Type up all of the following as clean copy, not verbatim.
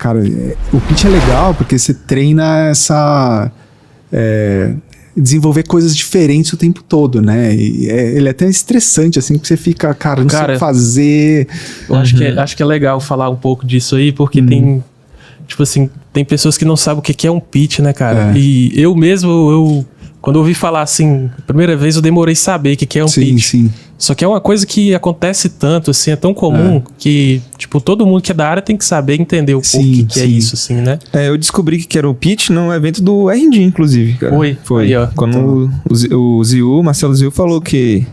cara, o pitch é legal porque você treina essa... desenvolver coisas diferentes o tempo todo, né? E ele é até estressante, assim, que você fica, cara, não sei o que fazer. Eu acho que é legal falar um pouco disso aí, porque tem, tipo assim, tem pessoas que não sabem o que é um pitch, né, cara? E eu mesmo, quando eu ouvi falar assim, a primeira vez eu demorei a saber o que é um pitch. Sim. Só que é uma coisa que acontece tanto, assim, é tão comum que, tipo, todo mundo que é da área tem que saber entender o que é isso, assim, né? Eu descobri que era o pitch num evento do R&D, inclusive, cara. Foi. Aí, ó. Quando o Ziu, Marcelo Ziu, falou que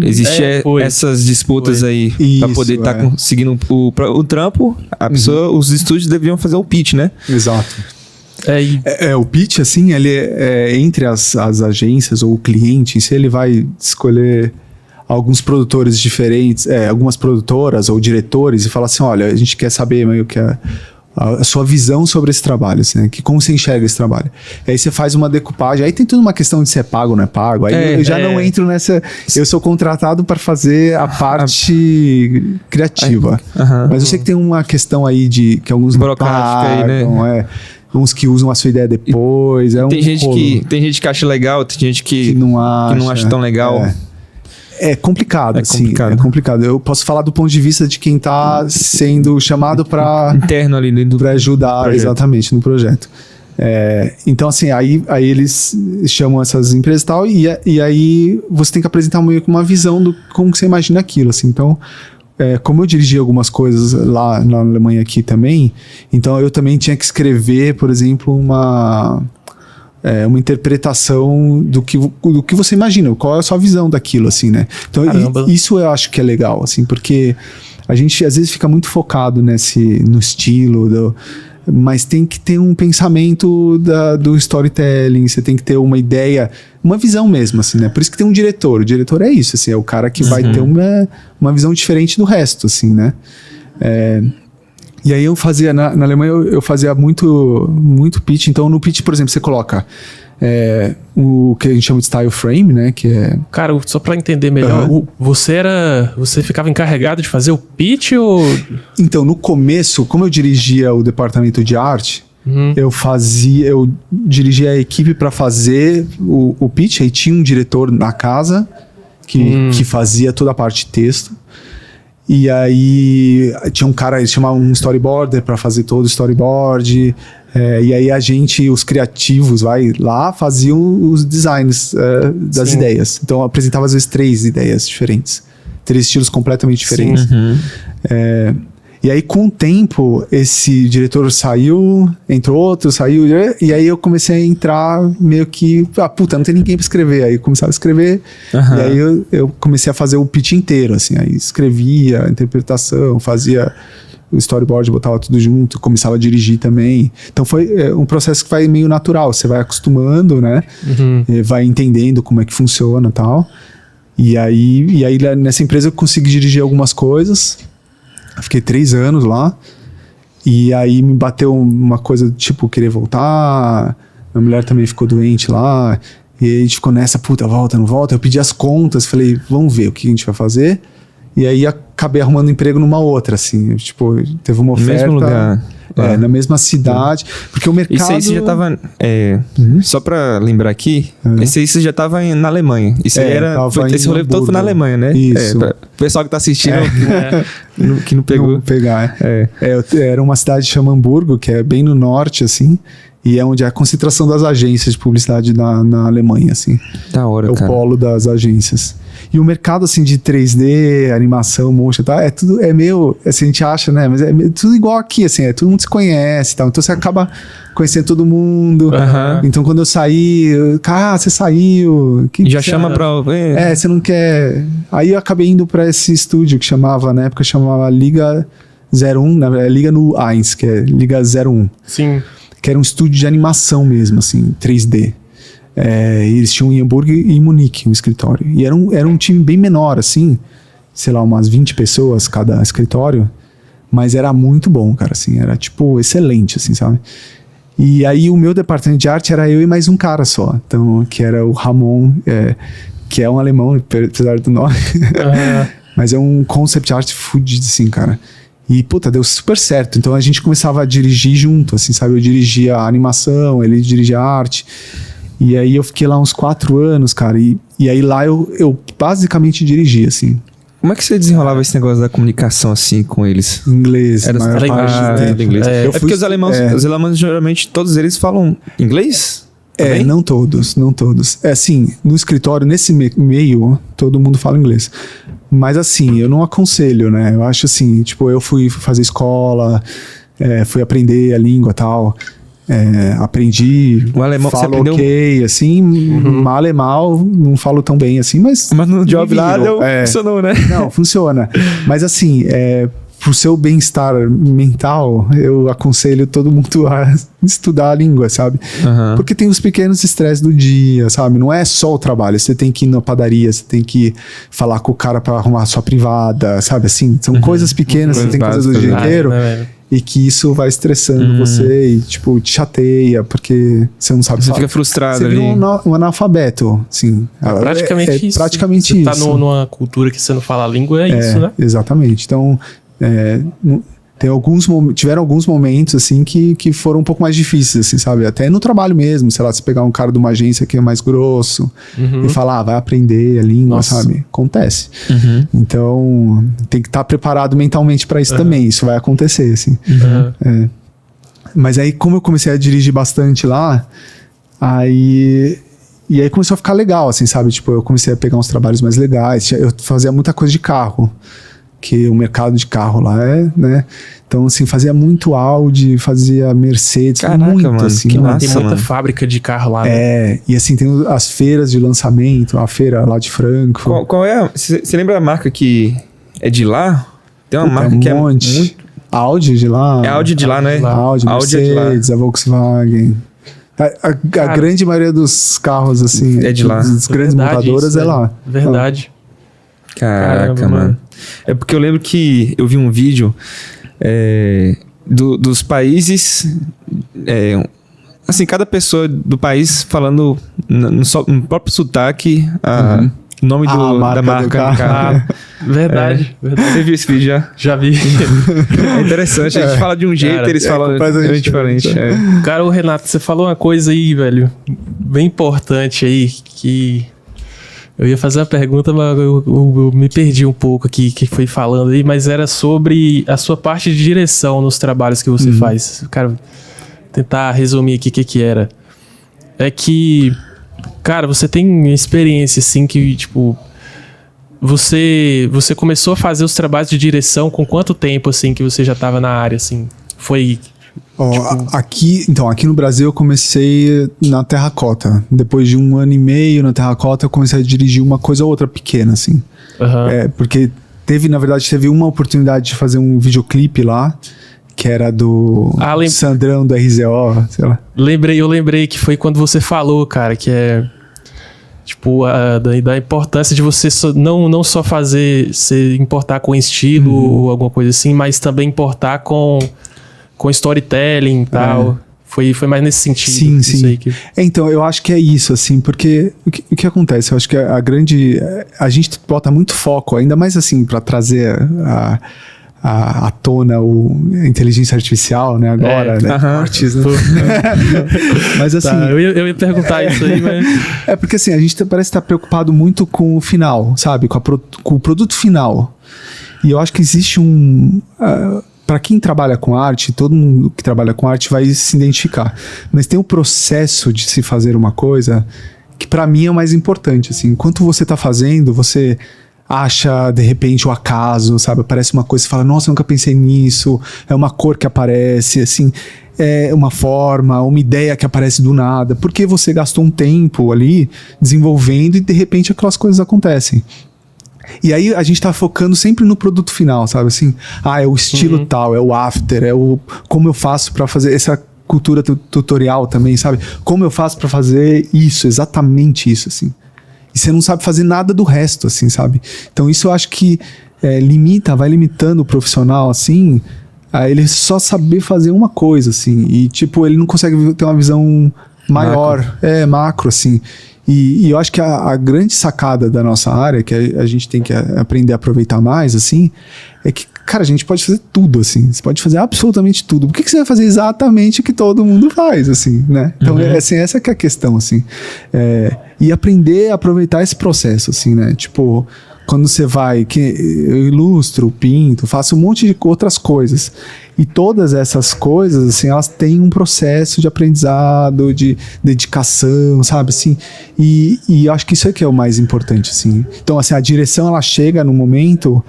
existia essas disputas aí pra poder estar conseguindo o trampo, a pessoa, os estúdios deviam fazer o pitch, né? Exato. O pitch, assim, ele entre as agências ou o cliente em si, ele vai escolher alguns produtores diferentes, algumas produtoras ou diretores e falar assim, olha, a gente quer saber meio que a sua visão sobre esse trabalho, assim, né? Como você enxerga esse trabalho. Aí você faz uma decupagem, aí tem tudo uma questão de se é pago ou não é pago, aí eu já não entro nessa... Eu sou contratado para fazer a parte criativa. Mas eu sei que tem uma questão aí que alguns burocrática aí, né? Uns que usam a sua ideia depois. Tem gente que acha legal, tem gente que não acha tão legal. É complicado, assim. É complicado. Eu posso falar do ponto de vista de quem está sendo chamado para... Interno ali. Para ajudar, projeto. Exatamente, no projeto. Então, assim, aí eles chamam essas empresas e tal, e aí você tem que apresentar meio que uma visão do como você imagina aquilo, assim. Então, como eu dirigi algumas coisas lá na Alemanha aqui também, então eu também tinha que escrever, por exemplo, uma interpretação do que você imagina, qual é a sua visão daquilo, assim, né? Então, isso eu acho que é legal, assim, porque a gente às vezes fica muito focado no estilo, mas tem que ter um pensamento do storytelling, você tem que ter uma ideia, uma visão mesmo, assim, né? Por isso que tem um diretor. O diretor é isso, assim, é o cara que vai ter uma visão diferente do resto, assim, né? E aí eu fazia, na Alemanha eu fazia muito pitch. Então no pitch, por exemplo, você coloca o que a gente chama de style frame, né? Que é... Cara, só pra entender melhor, você ficava encarregado de fazer o pitch ou... Então, no começo, como eu dirigia o departamento de arte, eu dirigia a equipe para fazer o pitch, aí tinha um diretor na casa que fazia toda a parte de texto. E aí tinha um cara, eles chamavam um storyboarder para fazer todo o storyboard. E aí os criativos, faziam os designs das ideias. Então eu apresentava às vezes 3 ideias diferentes. 3 estilos completamente diferentes. E aí com o tempo, esse diretor saiu, entrou outro, saiu. E aí eu comecei a entrar meio que... não tem ninguém para escrever. Aí eu começava a escrever. E aí eu comecei a fazer o pitch inteiro, assim. Aí escrevia a interpretação, fazia o storyboard, botava tudo junto, começava a dirigir também. Então foi um processo que vai meio natural. Você vai acostumando, né? Vai entendendo como é que funciona e tal. E aí nessa empresa eu consegui dirigir algumas coisas. Fiquei 3 anos lá. E aí me bateu uma coisa tipo querer voltar. Minha mulher também ficou doente lá. E aí a gente ficou nessa, volta, não volta. Eu pedi as contas, falei, vamos ver o que a gente vai fazer. E aí acabei arrumando emprego numa outra, assim. Tipo, teve uma oferta. No mesmo lugar. Na mesma cidade. Porque o mercado... Isso aí você já tava... Só pra lembrar aqui, esse aí você já tava na Alemanha. Isso aí esse rolê todo foi na Alemanha, né? Isso. O pessoal que tá assistindo que não pegou. Não pegar, era uma cidade que chama Hamburgo, que é bem no norte, assim. E é onde é a concentração das agências de publicidade na Alemanha, assim. Da hora, cara. É o polo das agências. E o mercado, assim, de 3D, animação, motion, tá? É meio... Assim, a gente acha, né? Mas é tudo igual aqui, assim. Todo mundo se conhece e tal. Então, você acaba conhecendo todo mundo. Então, quando eu saí... você saiu... Já chama pra... você não quer... Aí eu acabei indo pra esse estúdio que chamava... Na época, chamava Liga 01. Liga no 1, que é Liga 01. Sim. Que era um estúdio de animação mesmo, assim, 3D. Eles tinham em Hamburgo e em Munique um escritório. E era um time bem menor, assim, sei lá, umas 20 pessoas cada escritório. Mas era muito bom, cara, assim, era tipo excelente, assim, sabe? E aí o meu departamento de arte era eu e mais um cara só. Então, que era o Ramon, que é um alemão, apesar do nome. Mas é um concept art fudido, assim, cara. E, puta, deu super certo. Então a gente começava a dirigir junto, assim, sabe? Eu dirigia a animação, ele dirigia a arte. E aí eu fiquei lá uns 4 anos, cara. E aí lá eu basicamente dirigia, assim. Como é que você desenrolava esse negócio da comunicação, assim, com eles? Inglês. Era inglês. Porque os alemães, geralmente, todos eles falam inglês? Também? Não todos. É assim, no escritório, nesse meio, todo mundo fala inglês. Mas assim, eu não aconselho, né? Eu acho assim, tipo, eu fui fazer escola, fui aprender a língua e tal. Aprendi, o alemão, falo ok, assim, mal e mal, não falo tão bem assim, mas no job lá funcionou, né? Não, funciona. Mas assim, pro seu bem-estar mental, eu aconselho todo mundo a estudar a língua, sabe? Porque tem os pequenos estresses do dia, sabe? Não é só o trabalho, você tem que ir na padaria, você tem que falar com o cara pra arrumar a sua privada, sabe? Assim, são coisas pequenas que você tem que fazer do dia inteiro. E que isso vai estressando você e, tipo, te chateia, porque você não sabe falar. Você fica frustrado você ali. Você vira um analfabeto, assim. Praticamente isso. Praticamente você isso. Tá numa cultura que você não fala a língua, isso, né? Exatamente. Então, tiveram alguns momentos, assim, que foram um pouco mais difíceis, assim, sabe? Até no trabalho mesmo, sei lá, se pegar um cara de uma agência que é mais grosso e falar, vai aprender a língua, sabe? Acontece. Então, tem que estar preparado mentalmente para isso também, isso vai acontecer, assim. Mas aí, como eu comecei a dirigir bastante lá, e aí começou a ficar legal, assim, sabe? Tipo, eu comecei a pegar uns trabalhos mais legais, eu fazia muita coisa de carro, que o mercado de carro lá né? Então, assim, fazia muito Audi, fazia Mercedes, caraca, muito, mano, assim. Que massa, tem muita fábrica de carro lá, né? E assim, tem as feiras de lançamento, a feira lá de Frankfurt. Qual é? Você lembra a marca que é de lá? Tem uma marca que monte. É muito... Audi de lá. É Audi de lá, né? Audi, Mercedes, a Volkswagen. A grande maioria dos carros, assim, é de lá. Das grandes montadoras é lá. Verdade. Caraca, mano. É porque eu lembro que eu vi um vídeo dos países, assim, cada pessoa do país falando no próprio sotaque o nome da marca do carro. Verdade. Você viu esse vídeo já? Já vi. É interessante, a gente fala de um jeito, eles falam diferente. Cara, o Renato, você falou uma coisa aí, velho, bem importante aí, que... Eu ia fazer a pergunta, mas eu me perdi um pouco aqui, que foi falando aí, mas era sobre a sua parte de direção nos trabalhos que você faz. Cara, tentar resumir aqui o que era. É que, cara, você tem experiência, assim, que, tipo, você começou a fazer os trabalhos de direção com quanto tempo, assim, que você já estava na área, assim? Foi... Aqui no Brasil eu comecei na Terracota. Depois de 1 ano e meio na Terracota, eu comecei a dirigir uma coisa ou outra pequena, assim. Porque teve uma oportunidade de fazer um videoclipe lá, que era do Sandrão do RZO, sei lá. Eu lembrei que foi quando você falou, cara, que tipo, da importância de você não só se importar com estilo ou alguma coisa assim, mas também importar com storytelling e tal. Foi mais nesse sentido. Sim. Aí que... Então, eu acho que é isso, assim, porque o que acontece? Eu acho que a gente bota muito foco, ainda mais assim, para trazer à tona a inteligência artificial, né, agora, né? Artes, né? Mas assim... eu ia perguntar isso aí, mas... porque assim, a gente parece estar preocupado muito com o final, sabe? Com o produto final. E eu acho que existe para quem trabalha com arte, todo mundo que trabalha com arte vai se identificar. Mas tem o processo de se fazer uma coisa que para mim é o mais importante. Assim, enquanto você está fazendo, você acha de repente o acaso, sabe? Aparece uma coisa e fala, nossa, eu nunca pensei nisso. É uma cor que aparece, assim, é uma forma, uma ideia que aparece do nada. Porque você gastou um tempo ali desenvolvendo e de repente aquelas coisas acontecem. E aí a gente tá focando sempre no produto final, sabe? Assim, é o estilo tal, é o after, como eu faço para fazer essa cultura tutorial também, sabe? Como eu faço para fazer isso, exatamente isso, assim. E você não sabe fazer nada do resto, assim, sabe? Então isso eu acho que vai limitando o profissional, assim, a ele só saber fazer uma coisa, assim. E, tipo, ele não consegue ter uma visão maior, macro, assim. E eu acho que a grande sacada da nossa área, que a gente tem que aprender a aproveitar mais, assim, é que cara, a gente pode fazer tudo, assim. Você pode fazer absolutamente tudo. Por que você vai fazer exatamente o que todo mundo faz, assim, né? Então, assim, essa que é a questão, assim. E aprender a aproveitar esse processo, assim, né? Tipo, quando você vai... eu ilustro, pinto, faço um monte de outras coisas. E todas essas coisas, assim, elas têm um processo de aprendizado, de dedicação, sabe, assim. E eu acho que isso é que é o mais importante, assim. Então, assim, a direção, ela chega num momento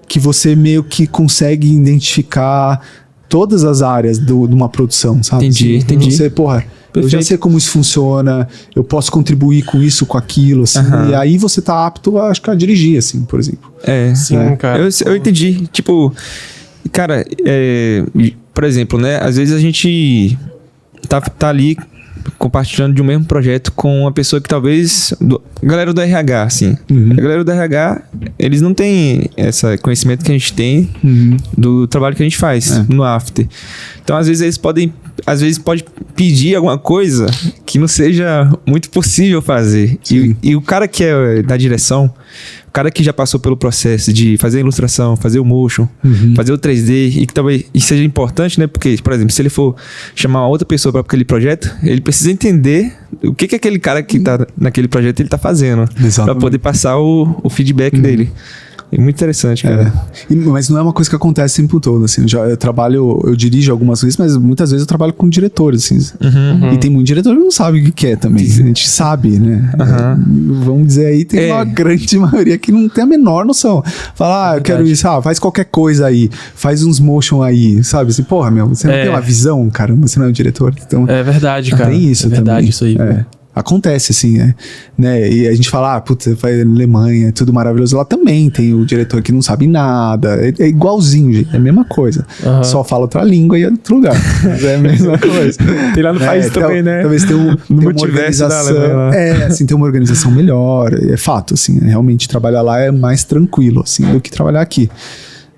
que você meio que consegue identificar todas as áreas de uma produção, sabe? Entendi. Você, porra, perfeito. Eu já sei como isso funciona, eu posso contribuir com isso, com aquilo, assim. E aí você tá apto, acho que a dirigir, assim, por exemplo. Sim, cara. Eu entendi. Tipo, cara, por exemplo, né? Às vezes a gente tá ali compartilhando de um mesmo projeto com uma pessoa que talvez... A galera do RH, assim. A galera do RH, eles não têm esse conhecimento que a gente tem do trabalho que a gente faz no After. Então, às vezes, pode pedir alguma coisa que não seja muito possível fazer. E o cara que é da direção, o cara que já passou pelo processo de fazer a ilustração, fazer o motion, fazer o 3D, e que talvez seja importante, né? Porque, por exemplo, se ele for chamar outra pessoa para aquele projeto, ele precisa entender o que aquele cara que tá naquele projeto ele tá fazendo, para poder passar o feedback dele. É muito interessante, cara. Mas não é uma coisa que acontece o tempo todo, assim. Eu dirijo algumas vezes, mas muitas vezes eu trabalho com diretores, assim. E tem muito diretor que não sabe o que quer também. A gente sabe, né? Vamos dizer aí, tem uma grande maioria que não tem a menor noção. Fala, eu quero isso, faz qualquer coisa aí, faz uns motion aí, sabe? Assim, porra, você não tem uma visão, caramba, você não é um diretor. Então, é verdade, cara. Tem isso também. É verdade isso aí. Acontece, assim, né? E a gente fala, putz, vai na Alemanha, tudo maravilhoso. Lá também tem o diretor que não sabe nada. É igualzinho, gente. É a mesma coisa. Só fala outra língua e é outro lugar. Mas é a mesma coisa. Tem lá no país também, né? Talvez tenha uma organização. Assim, tem uma organização melhor. É fato, assim. Realmente, trabalhar lá é mais tranquilo, assim, do que trabalhar aqui.